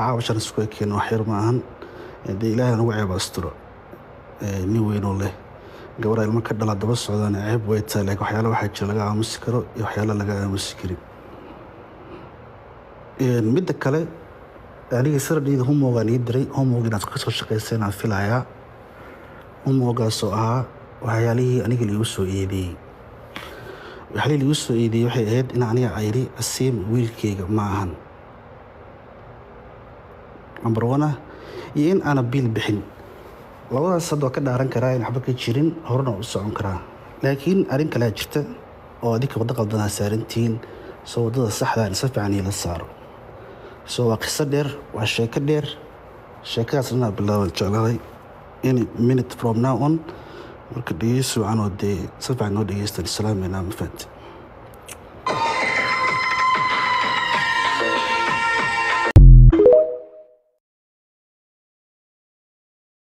عشان اسكو كينو حير معهن دي إلهي أنا وعي باسترو نيوينو له قبل ما كدل هذا بس عدنا عيب ويتسالك وحياله واحد شو لقى مسكره وحياله لقى مسكري مدة كله يعني يصير دي هم وغني يدري هم وغني نتقص الشقيسين في العيا هم وقاسوها وحيالي أنا اللي يوسو إيدي وحالي اللي يوسو إيدي وحي إيد إن أنا عيري السيم ويلكي معهن أمبرونا ين أنا بيل بحن labada sad ka dhaaran karaa in xabad ka jirin horna u socon karaa laakiin arin kale jirta oo adika wada qaldana saarantiin soo wadada saxda ah si fiican ila saaro soo waa qisa dheer waa sheeko dheer sheekadaasna bilaaw jeclahay in minute from now on marka dhigeyso aan oo de si fiican oo dhigeysto salaam ina mafad